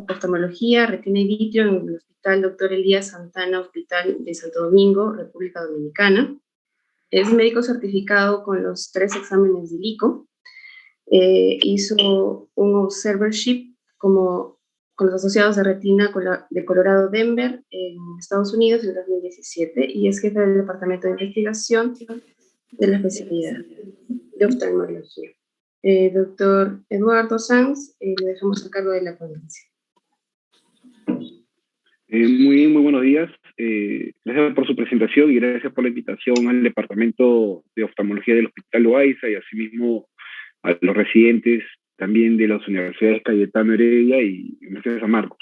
oftalmología, retina y vitrio en el Hospital Dr. Elías Santana, Hospital de Santo Domingo, República Dominicana. Es médico certificado con los 3 exámenes de LICO. Hizo un observership con los asociados de retina de Colorado Denver en Estados Unidos en 2017 y es jefe del departamento de investigación de la especialidad de oftalmología. Doctor Eduardo Sanz, le dejamos a cargo de la ponencia. Muy buenos días. Gracias por su presentación y gracias por la invitación al Departamento de Oftalmología del Hospital Loaiza y asimismo a los residentes también de las universidades Cayetano Heredia y Universidad de San Marcos.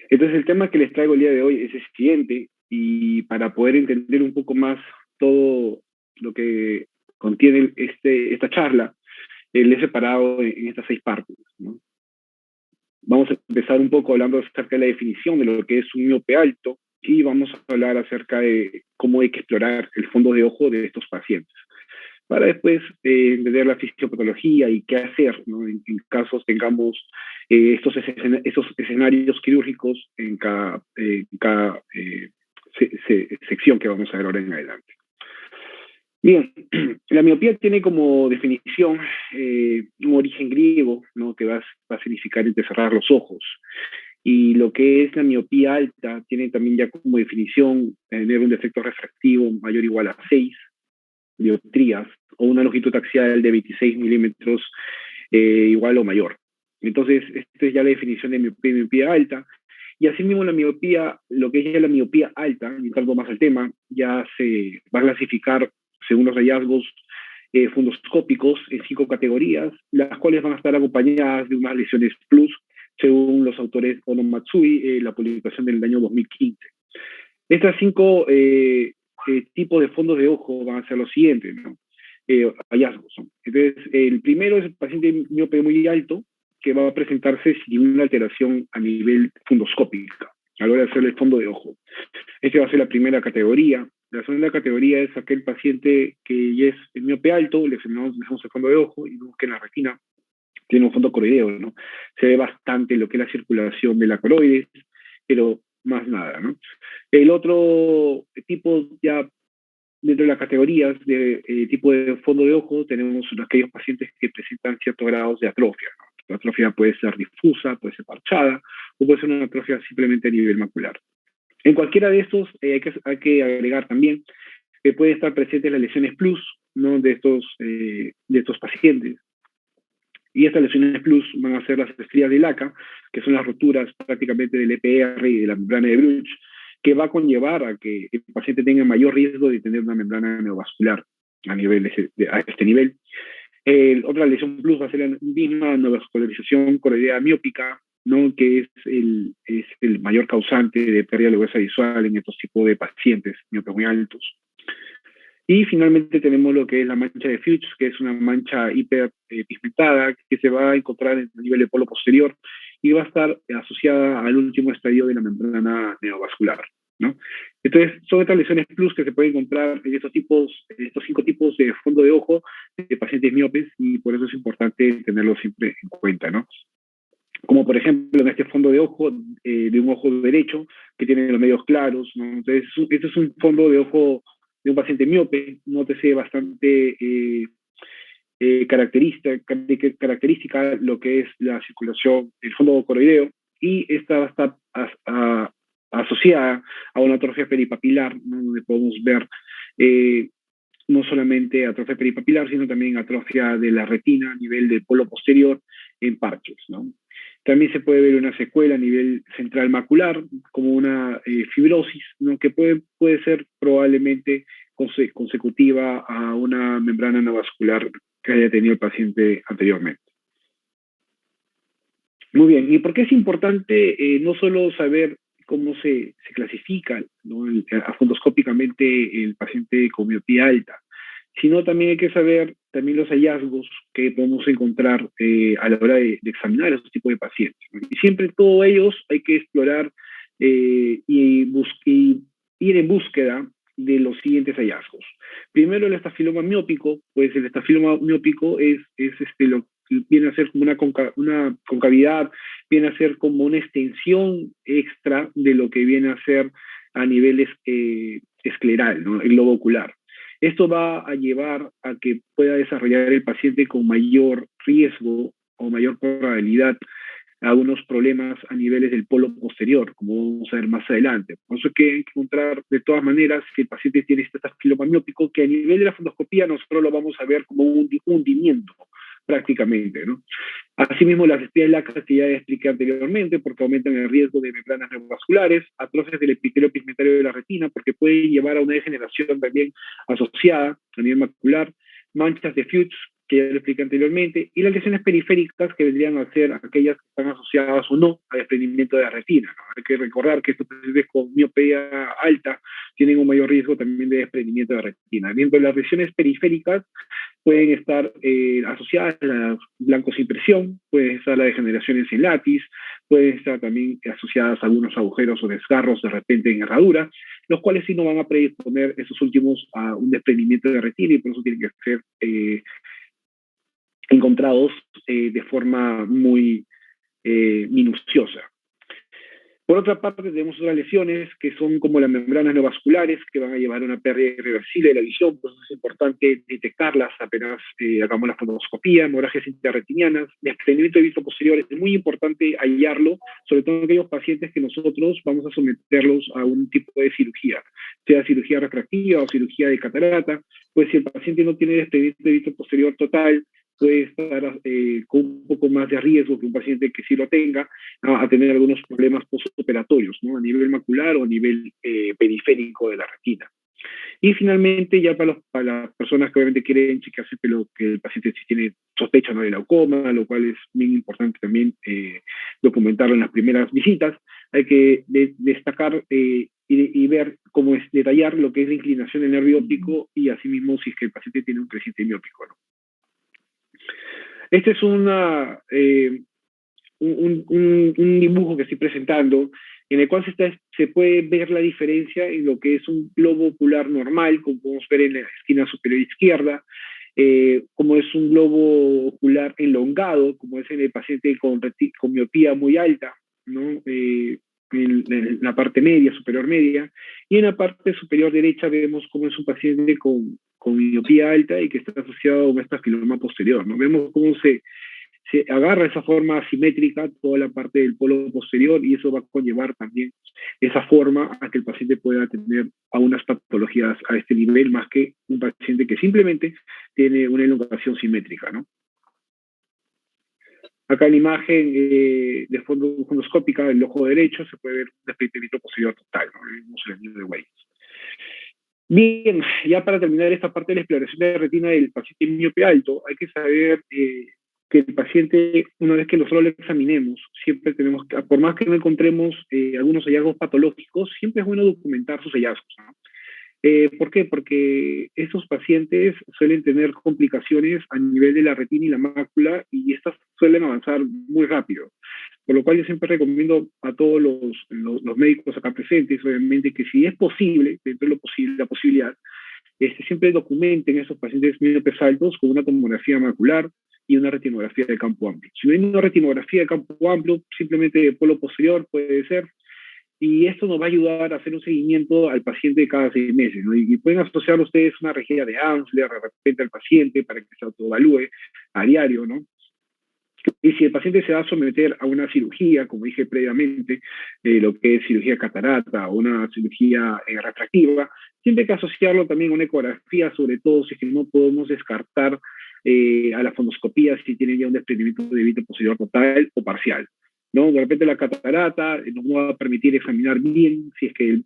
Entonces el tema que les traigo el día de hoy es el siguiente, y para poder entender un poco más todo lo que contiene esta charla, le he separado en estas 6 partes, ¿no? Vamos a empezar un poco hablando acerca de la definición de lo que es un miope alto y vamos a hablar acerca de cómo hay que explorar el fondo de ojo de estos pacientes, para después entender la fisiopatología y qué hacer, ¿no? en casos tengamos estos escenarios quirúrgicos en cada sección que vamos a ver ahora en adelante. Bien, la miopía tiene como definición un origen griego, ¿no? Que va a significar entrecerrar los ojos. Y lo que es la miopía alta tiene también ya como definición tener un defecto refractivo mayor o igual a 6 dioptrías o una longitud axial de 26 milímetros igual o mayor. Entonces, esta es ya la definición de miopía alta. Y asimismo la miopía, lo que es ya la miopía alta, y algo más al tema, ya se va a clasificar según los hallazgos fundoscópicos en 5 categorías, las cuales van a estar acompañadas de unas lesiones plus, según los autores Ono Matsui, la publicación del año 2015. Estas 5 tipos de fondos de ojo van a ser los siguientes, ¿no? Hallazgos. Entonces, el primero es el paciente miope muy alto, que va a presentarse sin una alteración a nivel fundoscópica, a la hora de hacer el fondo de ojo. Esta va a ser la primera categoría. La segunda categoría es aquel paciente que ya es miope alto, le hacemos el fondo de ojo y vemos que en la retina tiene un fondo coroideo, ¿no? Se ve bastante lo que es la circulación de la coroides, pero más nada, ¿no? El otro tipo, ya dentro de las categorías de tipo de fondo de ojo, tenemos aquellos pacientes que presentan ciertos grados de atrofia, ¿no? La atrofia puede ser difusa, puede ser parchada, o puede ser una atrofia simplemente a nivel macular. En cualquiera de estos hay que agregar también que pueden estar presentes las lesiones plus, ¿no? de estos pacientes. Y estas lesiones plus van a ser las estrías de Laca, que son las roturas prácticamente del EPR y de la membrana de Bruch, que va a conllevar a que el paciente tenga mayor riesgo de tener una membrana neovascular a este nivel. Otra lesión plus va a ser la misma neovascularización coroidea miópica, ¿no? Que es el mayor causante de pérdida de gruesa visual en estos tipos de pacientes miopes muy altos. Y finalmente tenemos lo que es la mancha de Fuchs, que es una mancha hiperpigmentada que se va a encontrar en el nivel de polo posterior y va a estar asociada al último estadio de la membrana neovascular, ¿no? Entonces, son estas lesiones plus que se pueden encontrar en estos 5 tipos de fondo de ojo de pacientes miopes, y por eso es importante tenerlo siempre en cuenta, ¿no? Como por ejemplo en este fondo de ojo, de un ojo derecho, que tiene los medios claros, ¿no? Entonces, este es un fondo de ojo de un paciente miope, nótese bastante característica lo que es la circulación del fondo coroideo, y esta va a estar asociada a una atrofia peripapilar, ¿no? Donde podemos ver no solamente atrofia peripapilar, sino también atrofia de la retina a nivel del polo posterior en parches, ¿no? También se puede ver una secuela a nivel central macular, como una fibrosis, ¿no? Que puede ser probablemente consecutiva a una membrana neovascular que haya tenido el paciente anteriormente. Muy bien, ¿y por qué es importante no solo saber cómo se clasifica, ¿no? Fundoscópicamente el paciente con miopía alta, sino también hay que saber también los hallazgos que podemos encontrar a la hora de examinar a estos tipos de pacientes, ¿no? Y siempre todos ellos hay que explorar y ir en búsqueda de los siguientes hallazgos. Primero, el estafiloma miópico. Pues el estafiloma miópico es viene a ser como una concavidad, viene a ser como una extensión extra de lo que viene a ser a nivel escleral, ¿no? El globo ocular. Esto va a llevar a que pueda desarrollar el paciente con mayor riesgo o mayor probabilidad algunos problemas a niveles del polo posterior, como vamos a ver más adelante. Por eso hay que encontrar de todas maneras si el paciente tiene este estiloma miópico, que a nivel de la fundoscopía nosotros lo vamos a ver como un hundimiento prácticamente, ¿no? Asimismo, las estrellas lacas que ya expliqué anteriormente, porque aumentan el riesgo de membranas neovasculares, atrofias del epitelio pigmentario de la retina, porque puede llevar a una degeneración también asociada a nivel macular, manchas de Fuchs, que ya lo expliqué anteriormente, y las lesiones periféricas, que vendrían a ser aquellas que están asociadas o no al desprendimiento de la retina, ¿no? Hay que recordar que estos pacientes con miopía alta tienen un mayor riesgo también de desprendimiento de la retina. Dentro de las lesiones periféricas, pueden estar asociadas a la blancocimpresión, pueden estar las degeneraciones en látiz, pueden estar también asociadas a algunos agujeros o desgarros de repente en herradura, los cuales sí no van a predisponer esos últimos a un desprendimiento de retina y por eso tienen que ser encontrados de forma muy minuciosa. Por otra parte, tenemos otras lesiones que son como las membranas neovasculares, que van a llevar a una pérdida irreversible de la visión, por eso es importante detectarlas apenas hagamos la fotoscopía, hemorragias interretinianas, desprendimiento de vitro posterior, es muy importante hallarlo, sobre todo en aquellos pacientes que nosotros vamos a someterlos a un tipo de cirugía, sea cirugía refractiva o cirugía de catarata, pues si el paciente no tiene desprendimiento de vitro posterior total, puede estar con un poco más de riesgo que un paciente que sí lo tenga a tener algunos problemas postoperatorios, ¿no? A nivel macular o a nivel periférico de la retina. Y finalmente, ya para las personas que obviamente quieren checarse que el paciente sí tiene sospecha, ¿no?, de glaucoma, lo cual es bien importante también documentarlo en las primeras visitas, hay que destacar y ver cómo es detallar lo que es la inclinación del nervio óptico y asimismo si es que el paciente tiene un creciente miópico, ¿no? Este es un dibujo que estoy presentando, en el cual se puede ver la diferencia en lo que es un globo ocular normal, como podemos ver en la esquina superior izquierda, como es un globo ocular elongado, como es en el paciente con miopía muy alta, ¿no? En la parte media, superior media, y en la parte superior derecha vemos cómo es un paciente con miopía alta y que está asociado a un estafiloma posterior, ¿no? Vemos cómo se agarra esa forma asimétrica toda la parte del polo posterior y eso va a conllevar también esa forma a que el paciente pueda tener algunas patologías a este nivel más que un paciente que simplemente tiene una elongación simétrica, ¿no? Acá en la imagen de fundoscópica del ojo derecho se puede ver un desprendimiento posterior total, ¿no? Vemos el anillo de Weiss. Bien, ya para terminar esta parte de la exploración de la retina del paciente miope alto, hay que saber que el paciente, una vez que nosotros lo examinemos, siempre tenemos que, por más que no encontremos algunos hallazgos patológicos, siempre es bueno documentar sus hallazgos, ¿no? ¿Por qué? Porque estos pacientes suelen tener complicaciones a nivel de la retina y la mácula y estas suelen avanzar muy rápido. Por lo cual yo siempre recomiendo a todos los médicos acá presentes, obviamente, que si es posible, dentro de la posibilidad, siempre documenten a esos pacientes miopes altos con una tomografía macular y una retinografía de campo amplio. Si no hay una retinografía de campo amplio, simplemente de polo posterior puede ser, y esto nos va a ayudar a hacer un seguimiento al paciente cada 6 meses, ¿no? Y pueden asociar ustedes una regía de Amsler de repente al paciente para que se autoevalúe a diario, ¿no? Y si el paciente se va a someter a una cirugía, como dije previamente, lo que es cirugía catarata o una cirugía refractiva, siempre hay que asociarlo también a una ecografía, sobre todo si es que no podemos descartar a la fundoscopía si tiene ya un desprendimiento de vitro posterior total o parcial, ¿no? De repente la catarata no va a permitir examinar bien si es que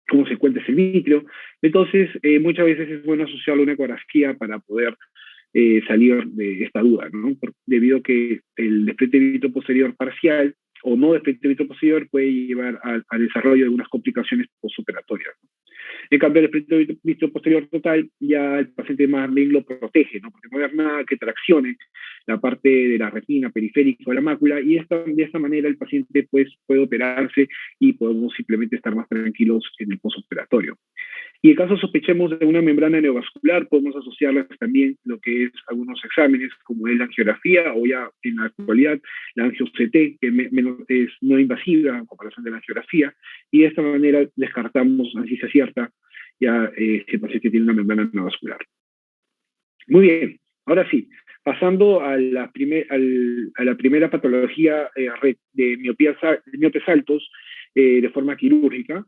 cómo se encuentra ese vitrio. Entonces, muchas veces es bueno asociarlo a una ecografía para poder salir de esta duda, ¿no? Debido a que el desprendimiento posterior parcial o no desprendimiento posterior puede llevar al desarrollo de algunas complicaciones postoperatorias, ¿no? En cambio, el desprendimiento posterior total ya el paciente más bien lo protege, ¿no? Porque no hay nada que traccione la parte de la retina periférica o la mácula y de esta manera el paciente pues, puede operarse y podemos simplemente estar más tranquilos en el postoperatorio. Y en caso sospechemos de una membrana neovascular, podemos asociarlas también lo que es algunos exámenes, como es la angiografía o ya en la actualidad la angio-CT, que es no invasiva en comparación de la angiografía, y de esta manera descartamos, así se acierta, ya si el paciente tiene una membrana neovascular. Muy bien, ahora sí, pasando a la primera patología de miopes altos de forma quirúrgica,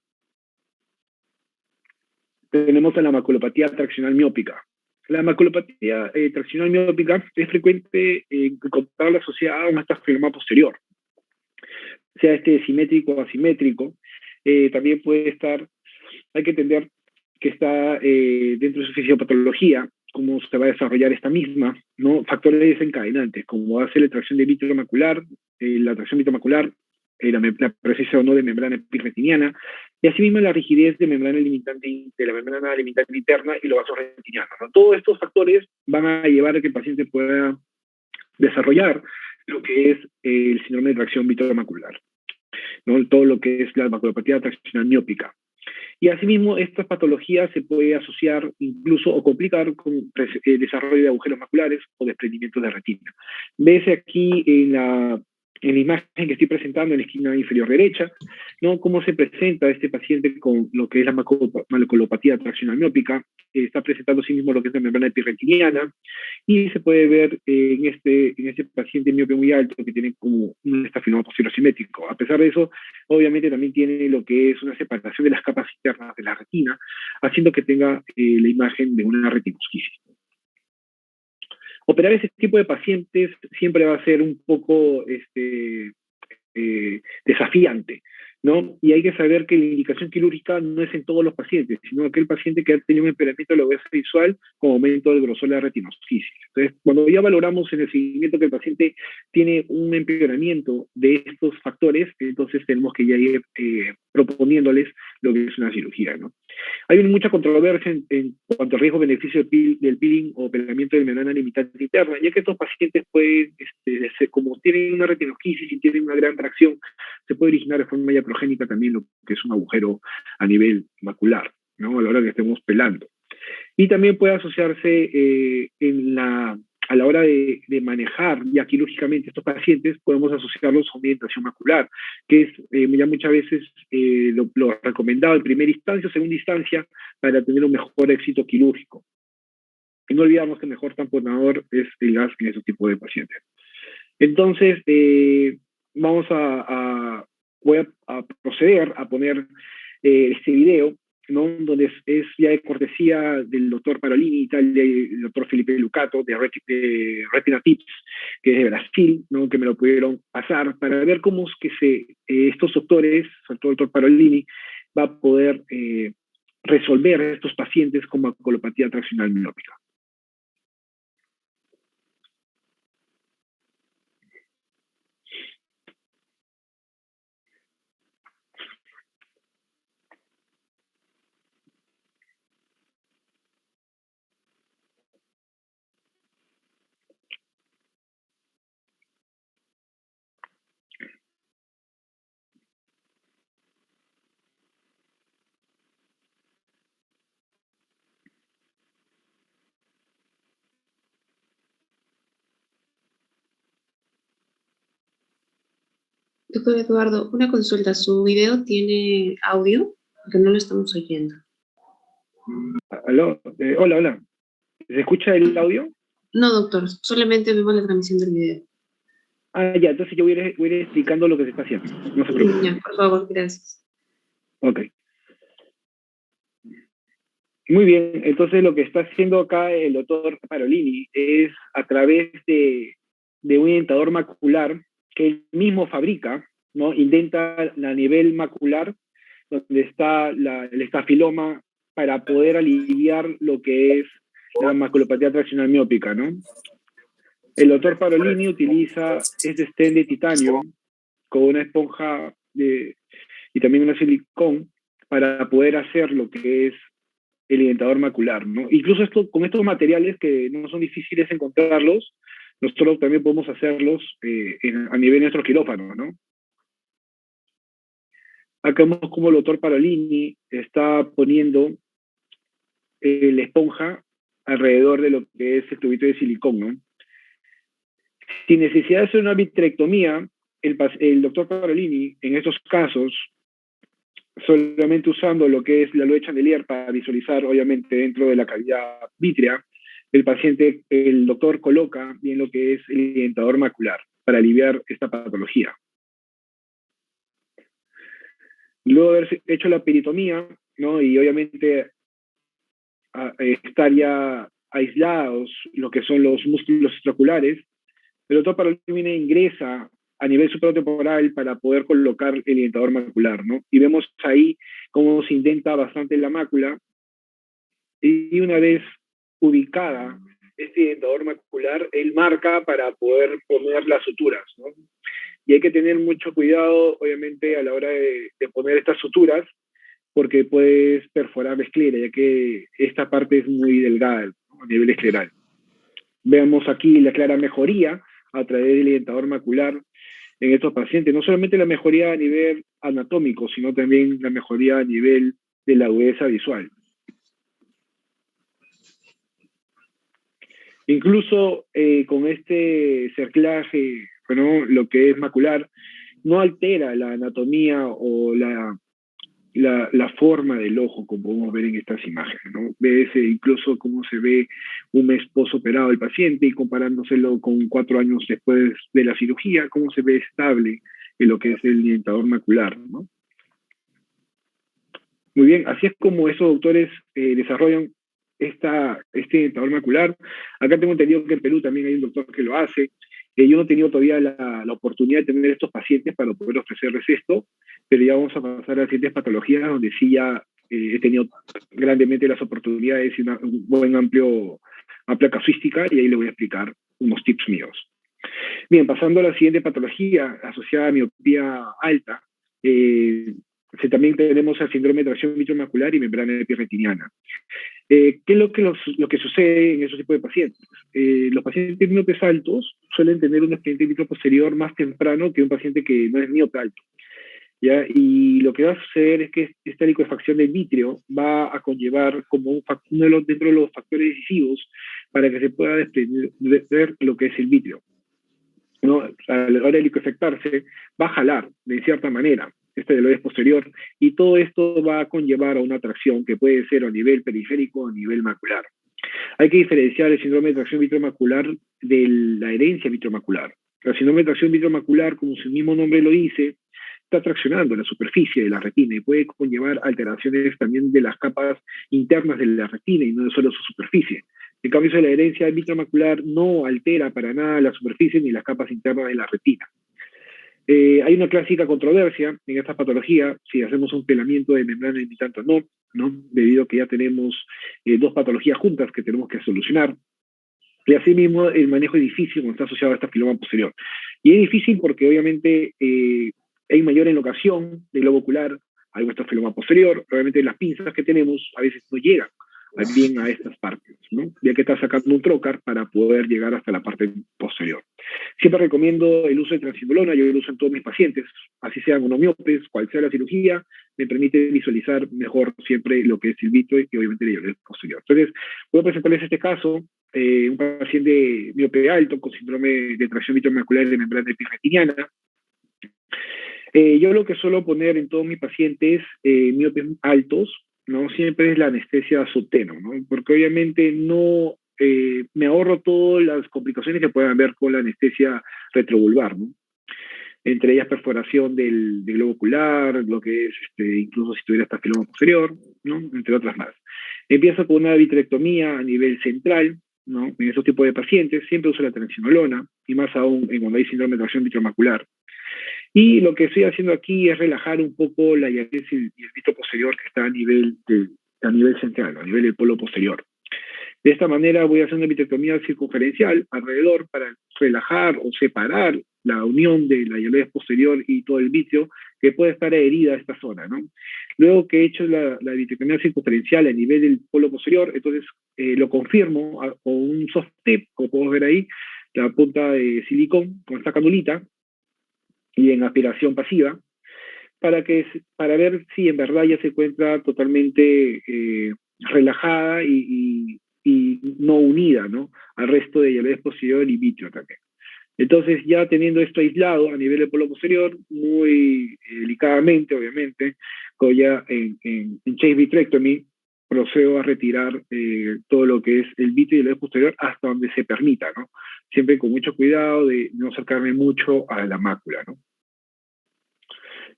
tenemos a la maculopatía traccional miópica. La maculopatía traccional miópica es frecuente encontrarla asociada a un metafibroma posterior, sea este simétrico o asimétrico. También puede estar, hay que entender que está dentro de su fisiopatología, cómo se va a desarrollar esta misma, ¿no? Factores desencadenantes, como va a ser la tracción de vitro macular, la tracción vitromacular, la presencia o no de membrana epirretiniana, y asimismo la rigidez de membrana limitante, de la membrana limitante interna y los vasos retinianos, ¿no? Todos estos factores van a llevar a que el paciente pueda desarrollar lo que es el síndrome de tracción vitromacular, ¿no? Todo lo que es la maculopatía traccional miópica. Y asimismo, estas patologías se puede asociar incluso o complicar con el desarrollo de agujeros maculares o desprendimientos de retina. Ves aquí en la imagen que estoy presentando en la esquina inferior derecha, ¿no? Cómo se presenta este paciente con lo que es la maculopatía traccional miópica. Está presentando sí mismo lo que es la membrana epirretiniana, y se puede ver en este paciente miope muy alto que tiene como un estafinoma posterior simétrico. A pesar de eso, obviamente también tiene lo que es una separación de las capas internas de la retina, haciendo que tenga la imagen de una retinosquisis. Operar ese tipo de pacientes siempre va a ser un poco desafiante, ¿no? Y hay que saber que la indicación quirúrgica no es en todos los pacientes, sino aquel paciente que ha tenido un empeoramiento de la obesidad visual con aumento del grosor de la retinosquisis. Entonces, cuando ya valoramos en el seguimiento que el paciente tiene un empeoramiento de estos factores, entonces tenemos que ya ir proponiéndoles lo que es una cirugía, ¿no? Hay mucha controversia en cuanto al riesgo-beneficio del peeling o operamiento de membrana limitante interna, ya que estos pacientes pueden, como tienen una retinosquisis y tienen una gran tracción, se puede originar de forma iatrogénica también lo que es un agujero a nivel macular, ¿no? A la hora que estemos pelando. Y también puede asociarse a la hora de manejar ya quirúrgicamente estos pacientes, podemos asociarlos a una orientación macular, que es ya muchas veces lo recomendado en primera instancia o segunda instancia para tener un mejor éxito quirúrgico. Y no olvidamos que el mejor tamponador es el gas en ese tipo de pacientes. Entonces, voy a proceder a poner este video, ¿no? Donde es ya de cortesía del doctor Parolini, del doctor Felipe Lucato, de Retina Tips, que es de Brasil, ¿no? Que me lo pudieron pasar para ver cómo es que estos doctores, sobre todo el doctor Parolini, va a poder resolver a estos pacientes con maculopatía traccional miópica. Doctor Eduardo, una consulta. ¿Su video tiene audio? Porque no lo estamos oyendo. ¿Aló? Hola. ¿Se escucha el audio? No, doctor. Solamente vemos la transmisión del video. Ah, ya. Entonces yo voy a ir explicando lo que se está haciendo. No se preocupe. Ya, por favor, gracias. Ok. Muy bien. Entonces lo que está haciendo acá el doctor Parolini es a través de un indentador macular que él mismo fabrica, ¿no? Indenta a nivel macular donde está el estafiloma para poder aliviar lo que es la maculopatía traccional miópica, ¿no? El doctor Parolini utiliza este stent de titanio con una esponja y también una silicón para poder hacer lo que es el indentador macular, ¿no? Incluso con estos materiales que no son difíciles encontrarlos, nosotros también podemos hacerlos a nivel de nuestro quirófano, ¿no? Acá vemos como el doctor Parolini está poniendo la esponja alrededor de lo que es el tubito de silicón, ¿no? Sin necesidad de hacer una vitrectomía, el doctor Parolini, en estos casos, solamente usando lo que es la luz de chandelier para visualizar, obviamente, dentro de la cavidad vítrea, el doctor coloca bien lo que es el dentador macular para aliviar esta patología. Luego de haber hecho la peritomía, ¿no? Y obviamente estar ya aislados lo que son los músculos extraoculares, el doctor Parolini ingresa a nivel supratemporal para poder colocar el dentador macular, ¿no? Y vemos ahí cómo se indenta bastante la mácula, y una vez ubicada este dentador macular, él marca para poder poner las suturas, ¿no? Y hay que tener mucho cuidado, obviamente, a la hora de poner estas suturas, porque puedes perforar la esclera, ya que esta parte es muy delgada, ¿no? A nivel escleral. Veamos aquí la clara mejoría a través del dentador macular en estos pacientes. No solamente la mejoría a nivel anatómico, sino también la mejoría a nivel de la agudeza visual. Incluso con este cerclaje, bueno, lo que es macular, no altera la anatomía o la forma del ojo, como podemos ver en estas imágenes, ¿no? Ves incluso cómo se ve un mes posoperado del paciente y comparándoselo con 4 años después de la cirugía, cómo se ve estable en lo que es el dentador macular, ¿no? Muy bien, así es como esos doctores desarrollan este dentador macular. Acá tengo entendido que en Perú también hay un doctor que lo hace. Yo no he tenido todavía la oportunidad de tener estos pacientes para poder ofrecerles esto, pero ya vamos a pasar a las siguientes patologías donde sí ya he tenido grandemente las oportunidades y un buen amplia casuística, y ahí le voy a explicar unos tips míos. Bien, pasando a la siguiente patología asociada a miopía alta, también tenemos el síndrome de tracción vitromacular y membrana epirretiniana. ¿Qué es lo que sucede en esos tipos de pacientes? Los pacientes miopes altos suelen tener un expediente vitro posterior más temprano que un paciente que no es miope alto, ¿ya? Y lo que va a suceder es que esta liquefacción del vitrio va a conllevar como dentro de los factores decisivos para que se pueda desprender lo que es el vitrio, ¿no? A la hora de liquefactarse, va a jalar de cierta manera este deloides posterior, y todo esto va a conllevar a una tracción que puede ser a nivel periférico o a nivel macular. Hay que diferenciar el síndrome de tracción vitromacular de la herencia vitromacular. El síndrome de tracción vitromacular, como su mismo nombre lo dice, está traccionando la superficie de la retina y puede conllevar alteraciones también de las capas internas de la retina y no solo su superficie. En cambio, la herencia vitromacular no altera para nada la superficie ni las capas internas de la retina. Hay una clásica controversia en esta patología, si hacemos un pelamiento de membrana limitante o no, ¿no? Debido a que ya tenemos dos patologías juntas que tenemos que solucionar. Y asimismo, el manejo es difícil cuando está asociado a esta filoma posterior. Y es difícil porque obviamente hay mayor enlocación del globo ocular a nuestra filoma posterior. Obviamente las pinzas que tenemos a veces no llegan bien a estas partes, ¿no? Ya que está sacando un trocar para poder llegar hasta la parte posterior. Siempre recomiendo el uso de transindolona, yo lo uso en todos mis pacientes, así sean monomiopes, cual sea la cirugía, me permite visualizar mejor siempre lo que es el vitro y obviamente el posterior. Entonces, voy a presentarles este caso, un paciente miope alto con síndrome de tracción vitromacular de membrana epirretiniana. Yo lo que suelo poner en todos mis pacientes miopes altos, ¿no? Siempre es la anestesia subteno, ¿no? Porque obviamente no me ahorro todas las complicaciones que puedan haber con la anestesia retrovulvar, ¿no? Entre ellas perforación del globo ocular, lo que es incluso si tuviera esta filoma posterior, ¿no? Entre otras más. Empiezo con una vitrectomía a nivel central, ¿no? En esos tipos de pacientes siempre uso la transindolona, y más aún en cuando hay síndrome de tracción vitromacular. Y lo que estoy haciendo aquí es relajar un poco la diabetes y el vitro posterior que está a nivel central, a nivel del polo posterior. De esta manera voy a hacer una vitrectomía circunferencial alrededor para relajar o separar la unión de la diabetes posterior y todo el vitrio que puede estar adherida a esta zona, ¿no? Luego que he hecho la vitrectomía circunferencial a nivel del polo posterior, entonces lo confirmo con un soft tip, como podemos ver ahí, la punta de silicón con esta canulita, y en aspiración pasiva, para ver si en verdad ya se encuentra totalmente relajada y no unida, ¿no? Al resto de hialedes posterior y vitrio también. Entonces, ya teniendo esto aislado a nivel del polo posterior, muy delicadamente, obviamente, con ya en chase vitrectomy, procedo a retirar todo lo que es el vitrio y el hialeo posterior hasta donde se permita, ¿no? Siempre con mucho cuidado de no acercarme mucho a la mácula, ¿no?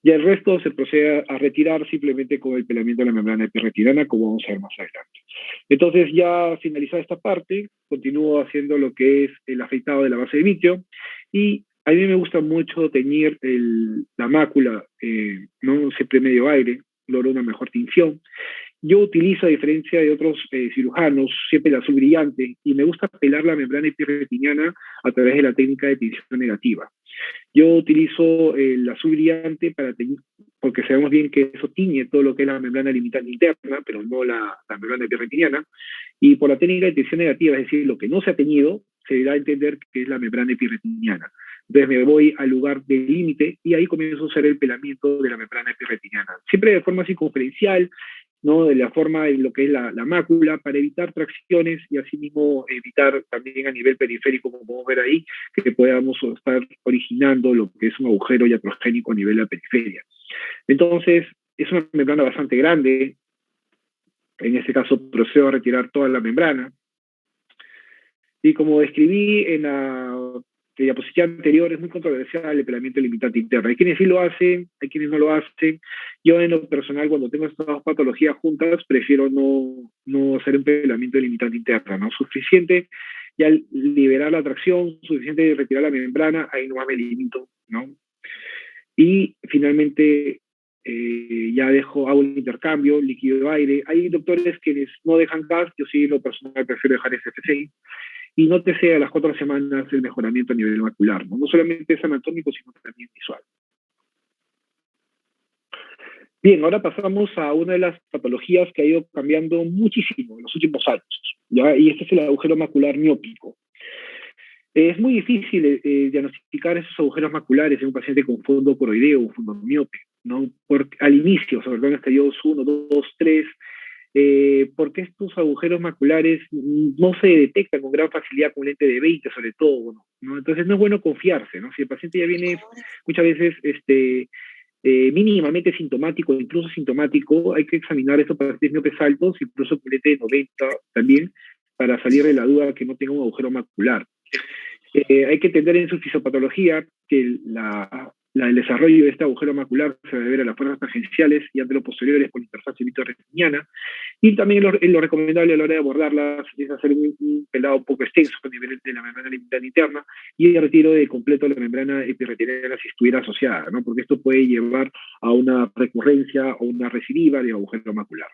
Y el resto se procede a retirar simplemente con el pelamiento de la membrana epirretinana, como vamos a ver más adelante. Entonces, ya finalizada esta parte, continúo haciendo lo que es el afeitado de la base de vitrio, y a mí me gusta mucho teñir la mácula, ¿no? Siempre medio aire, logro una mejor tinción. Yo utilizo, a diferencia de otros cirujanos, siempre el azul brillante, y me gusta pelar la membrana epirretiniana a través de la técnica de tinción negativa. Yo utilizo el azul brillante para teñir, porque sabemos bien que eso tiñe todo lo que es la membrana limitante interna, pero no la membrana epirretiniana. Y por la técnica de tinción negativa, es decir, lo que no se ha teñido, se da a entender que es la membrana epirretiniana. Entonces me voy al lugar del límite y ahí comienzo a hacer el pelamiento de la membrana epirretiniana. Siempre de forma circunferencial, ¿no? De la forma de lo que es la mácula, para evitar tracciones y asimismo evitar también a nivel periférico, como podemos ver ahí, que podamos estar originando lo que es un agujero iatrogénico a nivel de la periferia. Entonces, es una membrana bastante grande. En este caso, procedo a retirar toda la membrana. Y como describí en la diapositiva anterior, es muy controversial el pelamiento limitante interno. Hay quienes sí lo hacen, hay quienes no lo hacen. Yo, en lo personal, cuando tengo estas dos patologías juntas, prefiero no hacer un pelamiento limitante interno, ¿no? Suficiente ya liberar la tracción, suficiente retirar la membrana, ahí nomás me limito, ¿no? Y finalmente ya hago el intercambio líquido-aire. Hay doctores que no dejan gas, yo sí, en lo personal, prefiero dejar SFCI. Y nótese a las 4 semanas el mejoramiento a nivel macular, ¿no? No solamente es anatómico, sino también visual. Bien, ahora pasamos a una de las patologías que ha ido cambiando muchísimo en los últimos años, ¿ya? Y este es el agujero macular miópico. Es muy difícil diagnosticar esos agujeros maculares en un paciente con fondo coroideo o fondo miope, ¿no? Al inicio, sobre todo en estadios 1, 2, 3, porque estos agujeros maculares no se detectan con gran facilidad con lente de 20, sobre todo, ¿no? Entonces no es bueno confiarse, ¿no? Si el paciente ya viene muchas veces mínimamente sintomático, incluso sintomático, hay que examinar estos pacientes miopes altos, incluso con lente de 90 también, para salir de la duda que no tenga un agujero macular. Hay que entender en su fisiopatología que el desarrollo de este agujero macular se debe a las fuerzas tangenciales y anteroposteriores por interfaz vitro-retiniana, y también lo recomendable a la hora de abordarlas es hacer un pelado un poco extenso a nivel de la membrana limitante interna y el retiro de completo de la membrana epirretiniana si estuviera asociada, ¿no? Porque esto puede llevar a una recurrencia o una recidiva de agujero macular.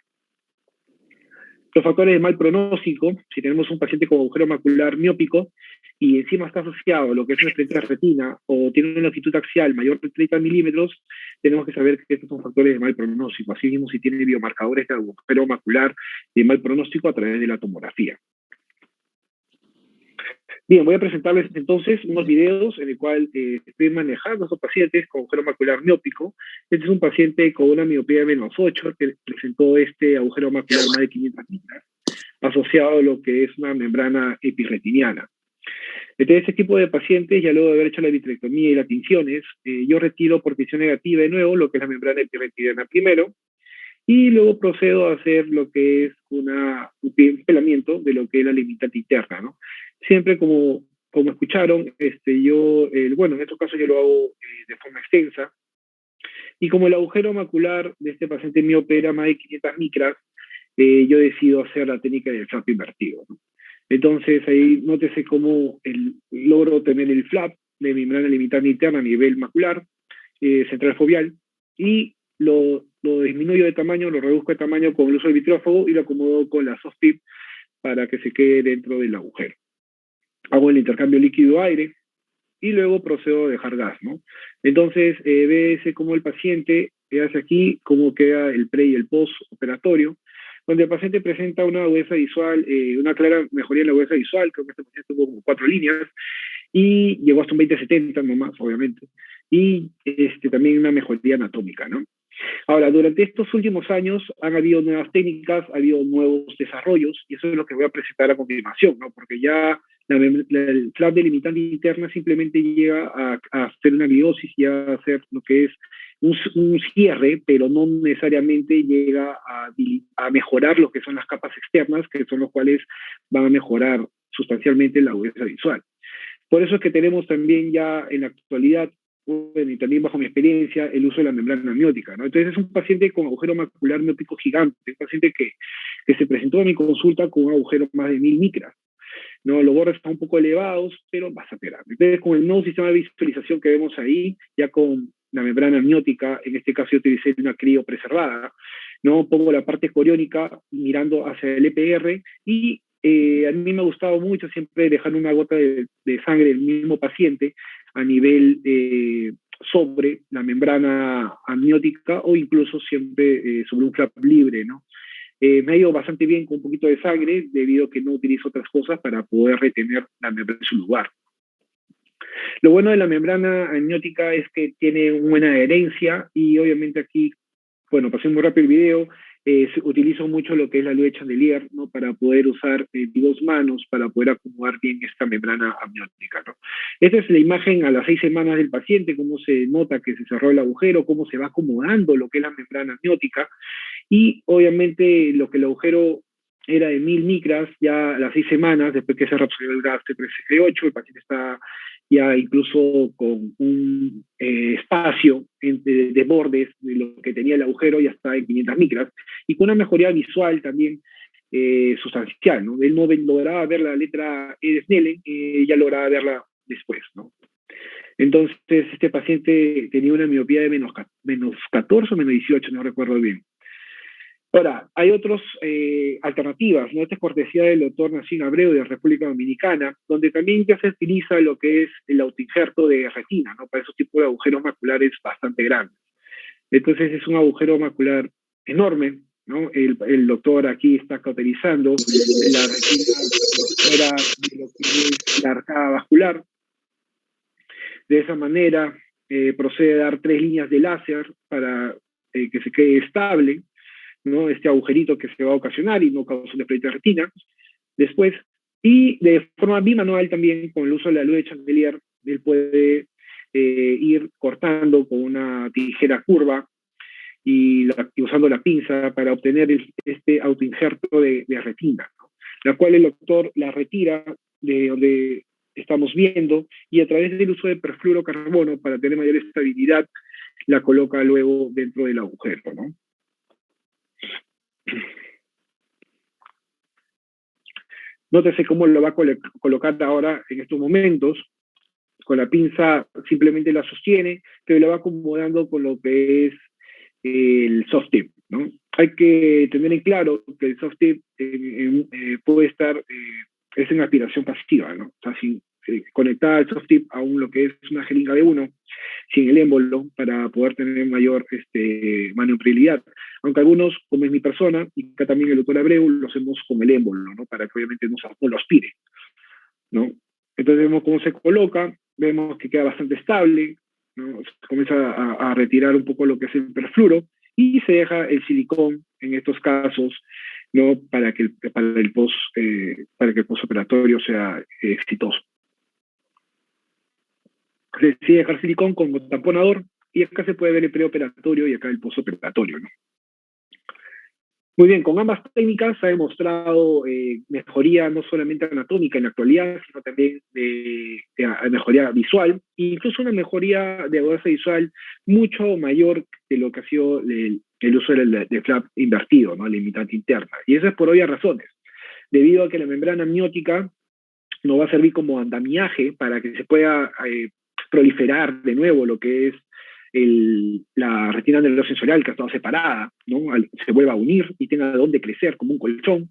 Los factores de mal pronóstico, si tenemos un paciente con agujero macular miópico y encima está asociado a lo que es una estrecha retina o tiene una longitud axial mayor de 30 milímetros, tenemos que saber que estos son factores de mal pronóstico. Así mismo, si tiene biomarcadores de agujero macular de mal pronóstico a través de la tomografía. Bien, voy a presentarles entonces unos videos en el cual estoy manejando a estos pacientes con agujero macular miópico. Este es un paciente con una miopía de -8 que presentó este agujero macular más de 500 micras, asociado a lo que es una membrana epirretiniana. Entonces, este tipo de pacientes, ya luego de haber hecho la vitrectomía y las tinciones, yo retiro por tinción negativa de nuevo lo que es la membrana epirretiniana primero, y luego procedo a hacer lo que es un pelamiento de lo que es la limitante interna, ¿no? Siempre como escucharon, bueno, en estos casos yo lo hago de forma extensa, y como el agujero macular de este paciente miope era más de 500 micras, yo decido hacer la técnica del flap invertido, ¿no? Entonces ahí nótese cómo logro tener el flap de membrana limitante interna a nivel macular, central foveal, y lo disminuyo de tamaño, lo reduzco de tamaño con el uso del vitrófago y lo acomodo con la soft tip para que se quede dentro del agujero. Hago el intercambio líquido-aire y luego procedo a dejar gas, ¿no? Entonces, véase cómo el paciente hace aquí, cómo queda el pre y el post operatorio, donde el paciente presenta una agudeza visual, una clara mejoría en la agudeza visual, creo que este paciente tuvo como 4 líneas, y llegó hasta un 20/70 nomás, obviamente, y también una mejoría anatómica, ¿no? Ahora, durante estos últimos años han habido nuevas técnicas, ha habido nuevos desarrollos, y eso es lo que voy a presentar a continuación, ¿no? Porque ya el flap delimitante interna simplemente llega a hacer una gliosis, ya a hacer lo que es un cierre, pero no necesariamente llega a mejorar lo que son las capas externas, que son los cuales van a mejorar sustancialmente la agudeza visual. Por eso es que tenemos también ya en la actualidad, bueno, y también bajo mi experiencia, el uso de la membrana amniótica, ¿no? Entonces es un paciente con agujero macular miópico gigante, un paciente que se presentó a mi consulta con un agujero más de 1000 micras, ¿no? Los bordes están un poco elevados, pero bastante grande. Entonces, con el nuevo sistema de visualización que vemos ahí, ya con la membrana amniótica, en este caso yo utilicé una criopreservada, ¿no? Pongo la parte coriónica mirando hacia el EPR y a mí me ha gustado mucho siempre dejar una gota de sangre del mismo paciente a nivel sobre la membrana amniótica o incluso siempre sobre un flap libre, ¿no? Me ha ido bastante bien con un poquito de sangre debido a que no utilizo otras cosas para poder retener la membrana en su lugar. Lo bueno de la membrana amniótica es que tiene una buena adherencia y obviamente aquí, bueno, pasé muy rápido el video, utilizo mucho lo que es la luz de chandelier, ¿no? Para poder usar dos manos para poder acomodar bien esta membrana amniótica, ¿no? Esta es la imagen a las 6 semanas del paciente, cómo se nota que se cerró el agujero, cómo se va acomodando lo que es la membrana amniótica y obviamente lo que el agujero era de 1000 micras, ya a las 6 semanas, después que se reabsorbió el gas T368, el paciente está ya incluso con un espacio de bordes de lo que tenía el agujero, ya está en 500 micras, y con una mejoría visual también sustancial, ¿no? Él no lograba ver la letra E de Snellen, ya lograba verla después, ¿no? Entonces, este paciente tenía una miopía de menos 14 o menos 18, no recuerdo bien. Ahora, hay otras alternativas, ¿no? Esta es cortesía del doctor Nassim Abreu de República Dominicana, donde también ya se utiliza lo que es el autoinjerto de retina, ¿no? Para esos tipos de agujeros maculares bastante grandes. Entonces es un agujero macular enorme, ¿no? El doctor aquí está cauterizando la retina fuera de lo que es la arcada vascular. De esa manera procede a dar 3 líneas de láser para que se quede estable, ¿no? Este agujerito que se va a ocasionar y no causa un desprendimiento de retina. Después, y de forma bimanual también, con el uso de la luz de chandelier, él puede ir cortando con una tijera curva y usando la pinza para obtener este autoinjerto de retina, ¿no? La cual el doctor la retira de donde estamos viendo y a través del uso de perfluorocarbono para tener mayor estabilidad la coloca luego dentro del agujero, ¿no? Nótese cómo lo va a colocar ahora en estos momentos. Con la pinza simplemente la sostiene, pero la va acomodando con lo que es el soft tip, ¿no? Hay que tener en claro que el soft tip puede estar, es en aspiración pasiva, ¿no? O sea, sin conectar el soft tip a lo que es una jeringa de uno, sin el émbolo, para poder tener mayor maniobrabilidad. Aunque algunos, como es mi persona, y acá también el doctor Abreu, lo hacemos con el émbolo, ¿no? Para que obviamente no lo aspire, ¿no? Entonces vemos cómo se coloca, vemos que queda bastante estable, ¿no? Se comienza a retirar un poco lo que es el perfluoro y se deja el silicón en estos casos, ¿no? Para que el postoperatorio sea exitoso. Se decide dejar silicón con tamponador y acá se puede ver el preoperatorio y acá el postoperatorio, ¿no? Muy bien, con ambas técnicas se ha demostrado mejoría no solamente anatómica en la actualidad, sino también de mejoría visual, e incluso una mejoría de agudeza visual mucho mayor de lo que ha sido el uso del flap invertido, ¿no? La limitante interna. Y eso es por obvias razones, debido a que la membrana amniótica nos va a servir como andamiaje para que se pueda proliferar de nuevo lo que es la retina neurosensorial que ha estado separada, ¿no? Se vuelva a unir y tenga dónde crecer como un colchón.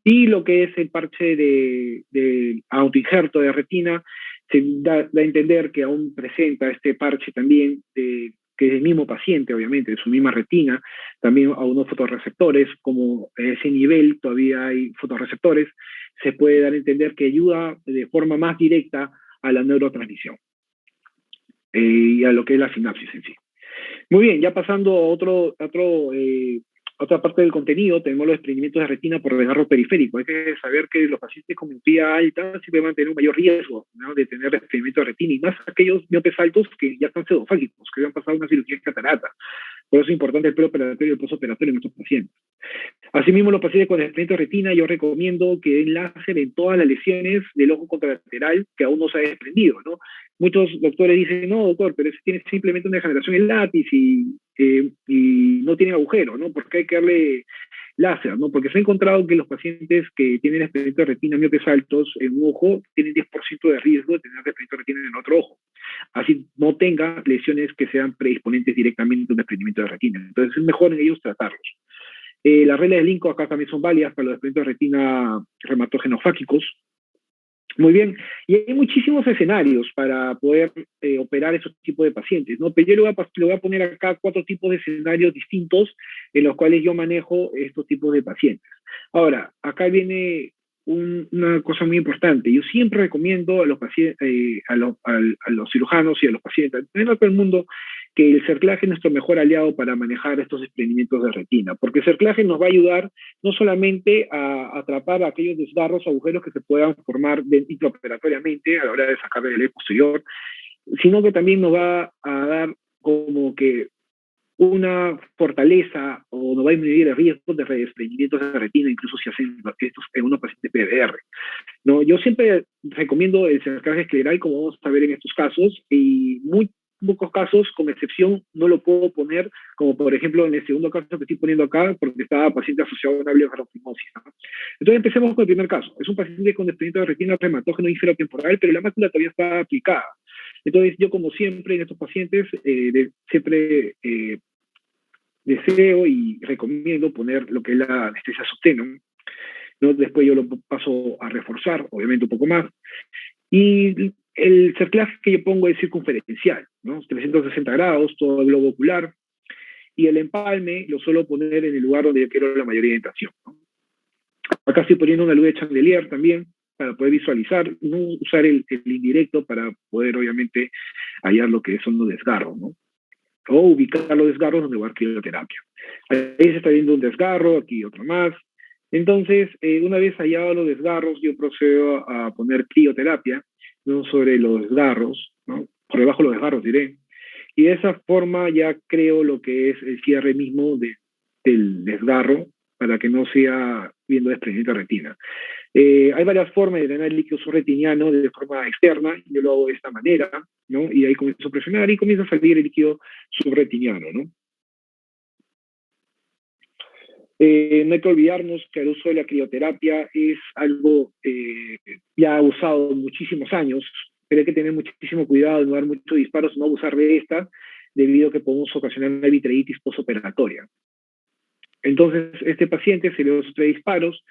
Y lo que es el parche de autoinjerto de retina, se da a entender que aún presenta este parche también, que es del mismo paciente, obviamente, de su misma retina, también a unos fotorreceptores, como a ese nivel todavía hay fotorreceptores, se puede dar a entender que ayuda de forma más directa a la neurotransmisión y a lo que es la sinapsis en sí. Muy bien, ya pasando a otra parte del contenido, tenemos los desprendimientos de retina por desgarro periférico. Hay que saber que los pacientes con miopía alta siempre van a tener un mayor riesgo, ¿no?, de tener desprendimiento de retina, y más aquellos miopes altos que ya están pseudofágicos, que han pasado una cirugía de catarata. Por eso es importante el preoperatorio y el postoperatorio en estos pacientes. Asimismo, los pacientes con desprendimiento de retina, yo recomiendo que den láser en todas las lesiones del ojo contralateral que aún no se ha desprendido, ¿no? Muchos doctores dicen, no, doctor, pero ese tiene simplemente una degeneración en lápiz y no tiene agujero, ¿no? Porque hay que darle láser, ¿no? Porque se ha encontrado que los pacientes que tienen desprendimiento de retina miopes altos en un ojo tienen 10% de riesgo de tener desprendimiento de retina en otro ojo. Así no tenga lesiones que sean predisponentes directamente a un desprendimiento de retina. Entonces es mejor en ellos tratarlos. Las reglas de Lincoln acá también son válidas para los desprendimientos de retina reumatógenos fáquicos. Muy bien, y hay muchísimos escenarios para poder operar esos tipos de pacientes, ¿no? Pero yo le voy a poner acá 4 tipos de escenarios distintos en los cuales yo manejo estos tipos de pacientes. Ahora, acá viene una cosa muy importante. Yo siempre recomiendo a los pacientes, a los cirujanos y a los pacientes, a todo el mundo, que el cerclaje es nuestro mejor aliado para manejar estos desprendimientos de retina, porque el cerclaje nos va a ayudar no solamente a atrapar aquellos desgarros o agujeros que se puedan formar intraoperatoriamente a la hora de sacar el ley posterior, sino que también nos va a dar como que una fortaleza o nos va a disminuir el riesgo de desprendimientos de retina, incluso si hacen estos en unos pacientes PDR. ¿No? Yo siempre recomiendo el cerclaje escleral, como vamos a ver en estos casos, y muy pocos casos, con excepción, no lo puedo poner, como por ejemplo en el segundo caso que estoy poniendo acá, porque estaba paciente asociado a una blefarophimosis, ¿no? Entonces empecemos con el primer caso. Es un paciente con desprendimiento de retina reumatógeno inferotemporal, pero la mácula todavía está aplicada. Entonces yo, como siempre, en estos pacientes, siempre deseo y recomiendo poner lo que es la anestesia sostén, ¿no? Después yo lo paso a reforzar, obviamente un poco más. Y el cerclaje que yo pongo es circunferencial, ¿no? 360 grados, todo el globo ocular. Y el empalme lo suelo poner en el lugar donde yo quiero la mayor orientación, ¿no? Acá estoy poniendo una luz de chandelier también, para poder visualizar, no usar el indirecto para poder, obviamente, hallar lo que son los desgarros, ¿no? O ubicar los desgarros donde va a crioterapia. Ahí se está viendo un desgarro, aquí otro más. Entonces, una vez hallados los desgarros, yo procedo a poner crioterapia, ¿no?, sobre los desgarros, ¿no?, por debajo de los desgarros, diré. Y de esa forma ya creo lo que es el cierre mismo del desgarro, para que no sea viendo desprendimiento de retina. Hay varias formas de drenar el líquido subretiniano de forma externa. Yo lo hago de esta manera, ¿no? Y ahí comienzo a presionar y comienza a salir el líquido subretiniano, ¿no? No hay que olvidarnos que el uso de la crioterapia es algo ya usado muchísimos años, pero hay que tener muchísimo cuidado de no dar muchos disparos, no abusar de esta, debido a que podemos ocasionar una vitreitis postoperatoria. Entonces, este paciente se le da 3 disparos,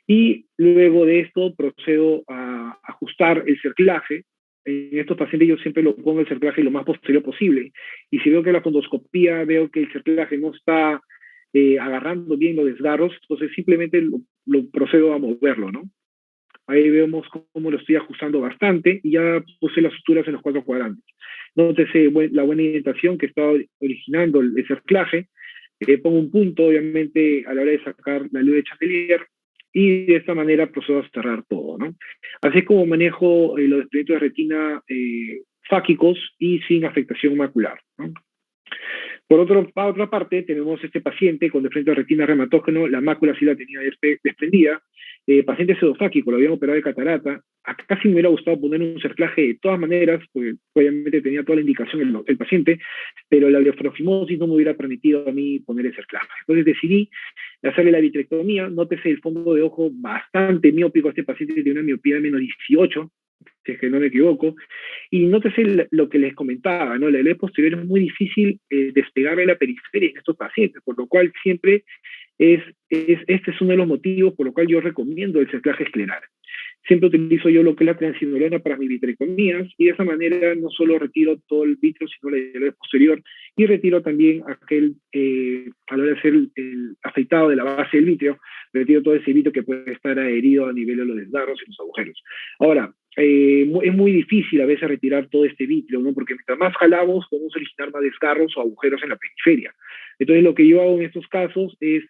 y luego de esto procedo a ajustar el cerclaje. En estos pacientes yo siempre lo pongo el cerclaje lo más posterior posible. Y si veo que la fundoscopía, veo que el cerclaje no está agarrando bien los desgarros, entonces simplemente lo procedo a moverlo, ¿no? Ahí vemos cómo lo estoy ajustando bastante y ya puse las suturas en los 4 cuadrantes. Nótese la buena indentación que está originando el cerclaje. Pongo un punto, obviamente, a la hora de sacar la luz de chandelier, y de esta manera procedo a cerrar todo, ¿no? Así es como manejo los desprendimientos de retina fáquicos y sin afectación macular, ¿no? Por otra parte, tenemos este paciente con desprendimiento de retina reumatógeno, la mácula sí la tenía desprendida, paciente pseudofáquico, lo habían operado de catarata. Acá sí me hubiera gustado poner un cerclaje de todas maneras, porque obviamente tenía toda la indicación el paciente, pero la blefarofimosis no me hubiera permitido a mí poner el cerclaje. Entonces decidí hacerle la vitrectomía. Nótese el fondo de ojo bastante miópico. Este paciente tiene una miopía de menos 18, si es que no me equivoco. Y nótese lo que les comentaba, ¿no? La ley posterior es muy difícil despegarle la periferia en estos pacientes, por lo cual siempre este es uno de los motivos por lo cual yo recomiendo el cerclaje escleral. Siempre utilizo yo lo que es la triancinolona para mis vitrectomías, y de esa manera no solo retiro todo el vitrio, sino la ley posterior, y retiro también a la hora de hacer el afeitado de la base del vitrio, retiro todo ese vitrio que puede estar adherido a nivel de los desgarros y los agujeros. Ahora, es muy difícil a veces retirar todo este vitrio, ¿no? Porque mientras más jalamos, podemos originar más desgarros o agujeros en la periferia. Entonces, lo que yo hago en estos casos es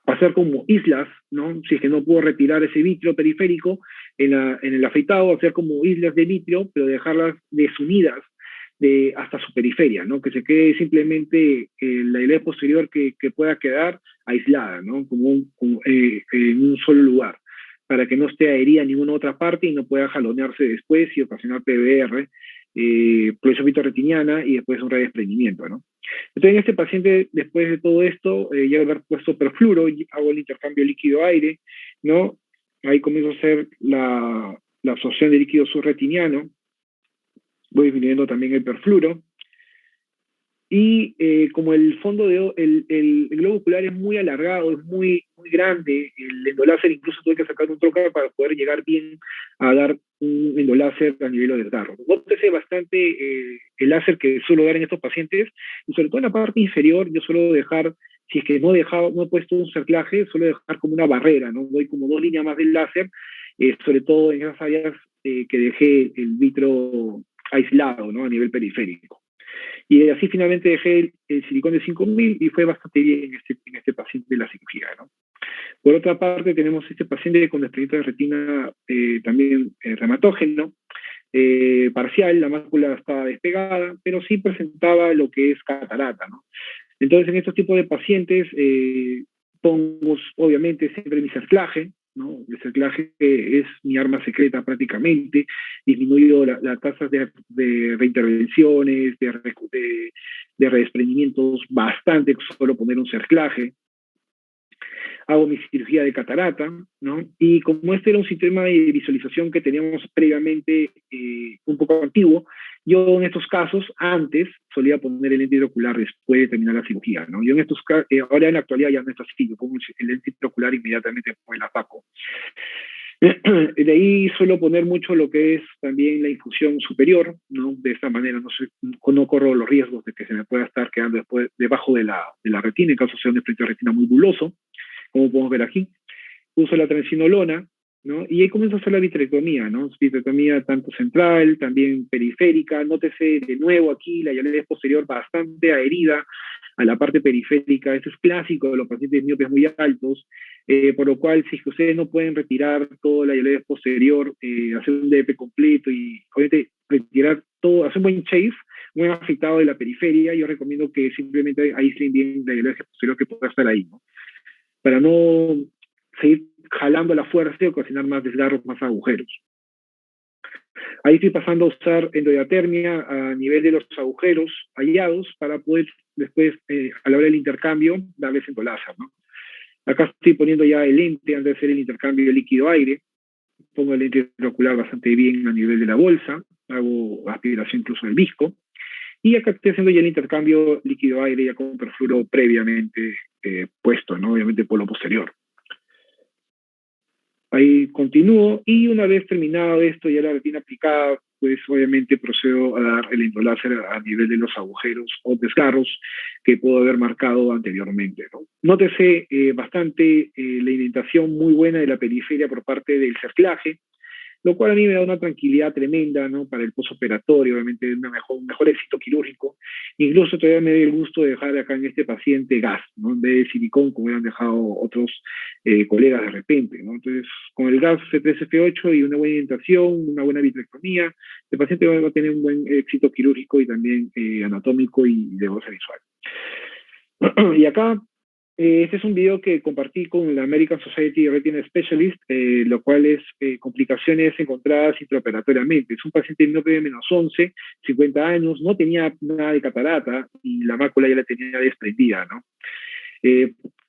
hacer como islas, ¿no? Si es que no puedo retirar ese vitrio periférico en el afeitado, hacer como islas de vitrio, pero dejarlas desunidas hasta su periferia, ¿no? Que se quede simplemente la hilera posterior que pueda quedar aislada, ¿no? En un solo lugar, para que no esté adherida a ninguna otra parte y no pueda jalonearse después y ocasionar PBR, proliferación vitorretiniana y después un redesprendimiento, ¿no? Entonces, en este paciente, después de todo esto, ya haber puesto perfluoro, hago el intercambio líquido-aire, ¿no? Ahí comienzo a hacer la absorción de líquido subretiniano, voy disminuyendo también el perfluoro, y como el fondo el globo ocular es muy alargado, es muy grande, el endoláser incluso tuve que sacar un trocar para poder llegar bien a dar un endoláser a nivel de desgarro. Nótese bastante el láser que suelo dar en estos pacientes, y sobre todo en la parte inferior yo suelo dejar, si es que no he puesto un cerclaje, suelo dejar como una barrera, ¿no? Doy como 2 líneas más del láser, sobre todo en esas áreas que dejé el vitro aislado, ¿no? A nivel periférico. Y así finalmente dejé el silicón de 5000 y fue bastante bien en este paciente de la cirugía, ¿no? Por otra parte, tenemos este paciente con desprendimiento de retina también reumatógeno, parcial, la mácula estaba despegada, pero sí presentaba lo que es catarata, ¿no? Entonces, en estos tipos de pacientes, pongo obviamente siempre mi cerclaje, ¿no? El cerclaje es mi arma secreta prácticamente, disminuyo las tasas de reintervenciones, de redesprendimientos bastante, solo poner un cerclaje. Hago mi cirugía de catarata, ¿no? Y como este era un sistema de visualización que teníamos previamente un poco antiguo, yo en estos casos antes solía poner el lente intraocular después de terminar la cirugía, ¿no? Yo en estos casos, ahora en la actualidad ya no es así, yo pongo el lente intraocular inmediatamente después la saco. De ahí suelo poner mucho lo que es también la infusión superior, ¿no? De esta manera no corro los riesgos de que se me pueda estar quedando después debajo de la retina, en caso sea un desprendimiento de retina muy buloso, como podemos ver aquí. Uso la transinolona, ¿no? Y ahí comienzo a hacer la vitrectomía, ¿no? Vitrectomía tanto central, también periférica. Nótese de nuevo aquí la hialidez posterior bastante adherida a la parte periférica. Esto es clásico de los pacientes miopes muy altos, por lo cual si ustedes no pueden retirar toda la hialidez posterior, hacer un DP completo y obviamente retirar todo, hacer un buen chase, muy afectado de la periferia, yo recomiendo que simplemente aíslen bien la hialidez posterior que pueda estar ahí, ¿no? Para no seguir jalando la fuerza y ocasionar más desgarros, más agujeros. Ahí estoy pasando a usar endodiatermia a nivel de los agujeros hallados para poder después, a la hora del intercambio, darles endoláser, ¿no? Acá estoy poniendo ya el lente antes de hacer el intercambio de líquido-aire. Pongo el lente intraocular bastante bien a nivel de la bolsa. Hago aspiración incluso del visco. Y acá estoy haciendo ya el intercambio líquido-aire ya con perfluoro previamente puesto, ¿no? Obviamente por lo posterior. Ahí continúo y una vez terminado esto, ya la retina aplicada, pues obviamente procedo a dar el endoláser a nivel de los agujeros o desgarros que puedo haber marcado anteriormente, ¿no? Nótese bastante la indentación muy buena de la periferia por parte del cerclaje, lo cual a mí me da una tranquilidad tremenda, ¿no? Para el postoperatorio, obviamente un mejor éxito quirúrgico. Incluso todavía me doy el gusto de dejar acá en este paciente gas, ¿no? En vez de silicón, como hubieran dejado otros colegas de repente, ¿no? Entonces, con el gas C3F8 y una buena indentación, una buena vitrectomía, el paciente va a tener un buen éxito quirúrgico y también anatómico y de goce visual. Y acá este es un video que compartí con la American Society of Retina Specialists, lo cual es complicaciones encontradas intraoperatoriamente. Es un paciente miope de -11, 50 años, no tenía nada de catarata y la mácula ya la tenía desprendida, ¿no?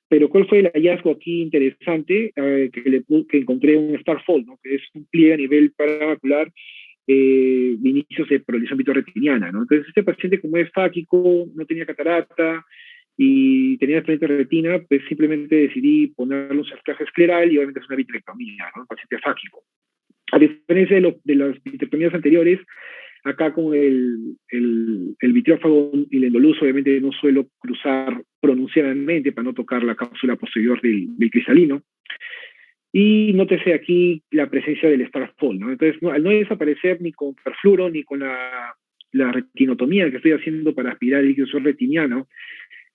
Pero ¿cuál fue el hallazgo aquí interesante? Que encontré un Starfold, ¿no? Que es un pliegue a nivel paramacular de inicios de proliferación vitorretiniana, ¿no? Entonces este paciente, como es fáquico, no tenía catarata, y tenía desprendimiento de retina, pues simplemente decidí ponerle un cerclaje escleral y obviamente es una vitrectomía, ¿no? Un paciente fáquico. A diferencia de las vitrectomías anteriores, acá con el vitreófago y el endoluso, obviamente no suelo cruzar pronunciadamente para no tocar la cápsula posterior del cristalino. Y nótese aquí la presencia del Starfold, ¿no? Entonces, al no desaparecer ni con perfluoro ni con la retinotomía que estoy haciendo para aspirar el líquido retiniano,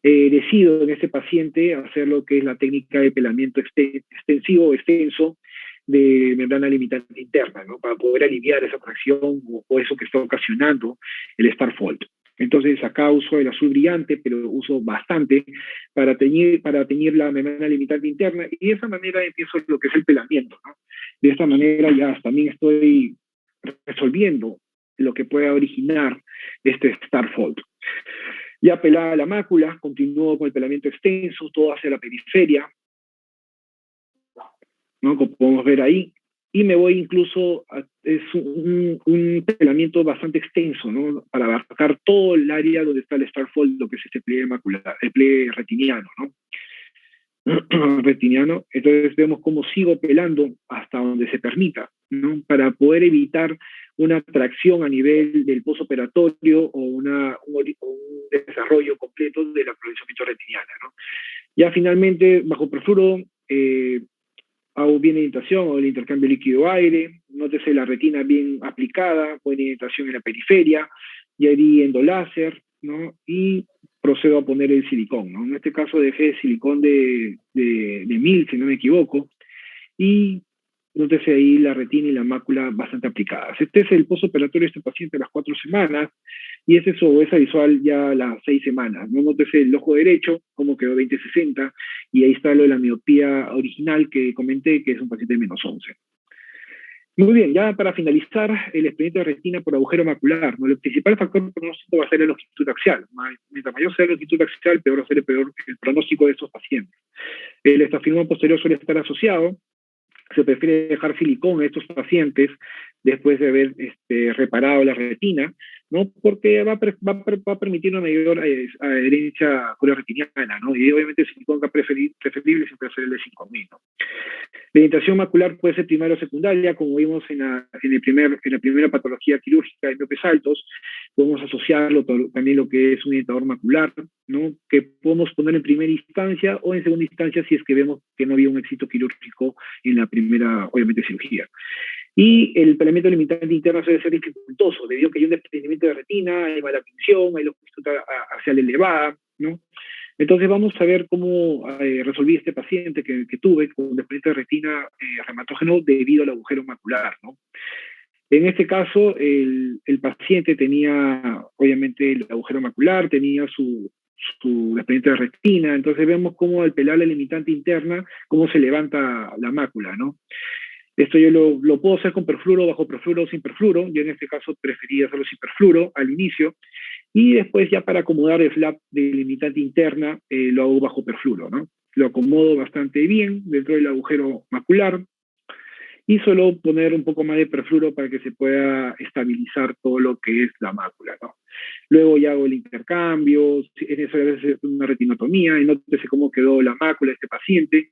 decido en este paciente hacer lo que es la técnica de pelamiento extensivo o extenso de membrana limitante interna, ¿no? Para poder aliviar esa fracción o eso que está ocasionando el Starfold. Entonces acá uso el azul brillante, pero uso bastante para teñir la membrana limitante interna, y de esa manera empiezo lo que es el pelamiento, ¿no? De esta manera ya también estoy resolviendo lo que pueda originar este Starfold. Ya pelada la mácula, continúo con el pelamiento extenso, todo hacia la periferia, ¿no? Como podemos ver ahí, y me voy incluso, es un pelamiento bastante extenso, ¿no? Para abarcar todo el área donde está el Starfold, lo que es este pliegue macular, el pliegue retiniano, ¿no? Retiniano. Entonces vemos cómo sigo pelando hasta donde se permita, ¿no? Para poder evitar una tracción a nivel del postoperatorio o un desarrollo completo de la pronunciamiento retiniana, ¿no? Ya finalmente, bajo perfluoro, hago bien editación, hago el intercambio líquido-aire, nótese la retina bien aplicada, buena editación en la periferia, y haría endoláser, ¿no? Y procedo a poner el silicón, ¿no? En este caso dejé silicón de 1000, si no me equivoco, y nótese ahí la retina y la mácula bastante aplicadas. Este es el postoperatorio de este paciente a las 4 semanas, y es eso, esa visual ya a las 6 semanas, ¿no? Nótese el ojo derecho, cómo quedó 20/60, y ahí está lo de la miopía original que comenté, que es un paciente de -11. Muy bien, ya para finalizar, el expediente de retina por agujero macular, ¿no? El principal factor pronóstico va a ser la longitud axial. Mientras mayor sea la longitud axial, peor va a ser el pronóstico de estos pacientes. El estafiloma posterior suele estar asociado. Se prefiere dejar silicón a estos pacientes después de haber reparado la retina, ¿no? Porque va a permitir una mayor adherencia retiniana, ¿no? Y obviamente el silicón va preferible siempre ser el de 5000, ¿no? La orientación macular puede ser primaria o secundaria, como vimos en la primera patología quirúrgica de miopes altos. Podemos asociarlo también lo que es un orientador macular, ¿no? Que podemos poner en primera instancia o en segunda instancia si es que vemos que no había un éxito quirúrgico en la primera, obviamente, cirugía. Y el pelamiento limitante interno suele ser dificultoso, debido a que hay un desprendimiento de retina, hay mala pinción, hay longitud axial elevada, ¿no? Entonces vamos a ver cómo resolví este paciente que tuve con desprendimiento de retina reumatógeno debido al agujero macular, ¿no? En este caso, el paciente tenía, obviamente, el agujero macular, tenía su desprendimiento de retina, entonces vemos cómo al pelar la limitante interna, cómo se levanta la mácula, ¿no? Esto yo lo puedo hacer con perfluoro, bajo perfluoro o sin perfluoro. Yo en este caso prefería hacerlo sin perfluoro al inicio. Y después ya para acomodar el flap de limitante interna, lo hago bajo perfluoro, ¿no? Lo acomodo bastante bien dentro del agujero macular. Y suelo poner un poco más de perfluoro para que se pueda estabilizar todo lo que es la mácula, ¿no? Luego ya hago el intercambio, es necesario hacer una retinotomía, y nótese cómo quedó la mácula de este paciente,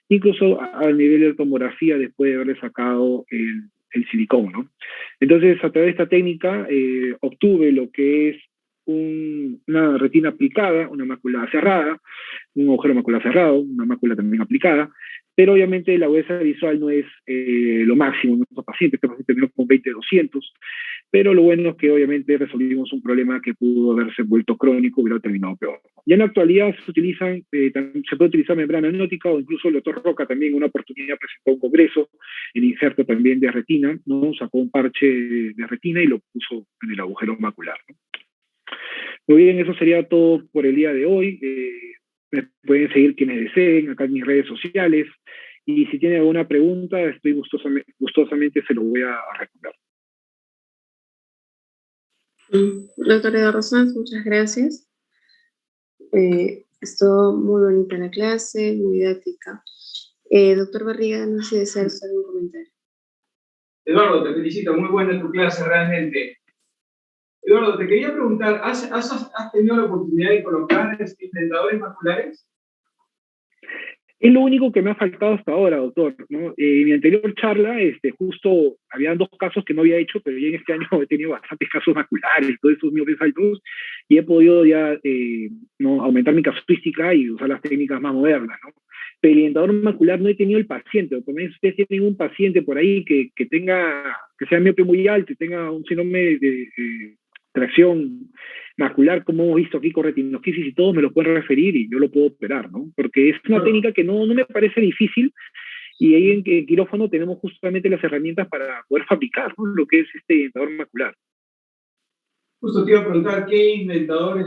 incluso a nivel de tomografía después de haberle sacado el silicón, ¿no? Entonces, a través de esta técnica, obtuve lo que es una retina aplicada, una mácula cerrada, un agujero macular cerrado, una mácula también aplicada, pero obviamente la agudeza visual no es lo máximo en nuestros pacientes. Este paciente terminó con 20/200, pero lo bueno es que obviamente resolvimos un problema que pudo haberse vuelto crónico, hubiera terminado peor. Ya en la actualidad se puede utilizar membrana amniótica, o incluso el doctor Roca también en una oportunidad presentó un congreso, el injerto también de retina, ¿no? Sacó un parche de retina y lo puso en el agujero macular, ¿no? Muy bien, eso sería todo por el día de hoy. Me pueden seguir quienes deseen acá en mis redes sociales, y si tienen alguna pregunta, estoy gustosamente se lo voy a responder. Doctor Eduardo Sanz, muchas gracias. Estuvo muy bonita la clase, muy didáctica. Doctor Barriga, no sé si desea hacer un comentario. Eduardo, te felicito, muy buena tu clase realmente. Eduardo, te quería preguntar, ¿has tenido la oportunidad de colocar implantadores maculares? Es lo único que me ha faltado hasta ahora, doctor, ¿no? En mi anterior charla, justo habían 2 casos que no había hecho, pero ya en este año he tenido bastantes casos maculares, todos esos miopes altos, y he podido ya ¿no? aumentar mi casuística y usar las técnicas más modernas, ¿no? Pero el dentador macular no he tenido el paciente, doctor. Ustedes tienen un paciente por ahí que tenga, que sea miope muy alto y tenga un síndrome de tracción macular, como hemos visto aquí con retinoquisis y todo, me lo pueden referir y yo lo puedo operar, ¿no? Porque es una técnica que no me parece difícil y ahí en quirófano tenemos justamente las herramientas para poder fabricar, ¿no? Lo que es este dentador macular. Justo te iba a preguntar qué inventadores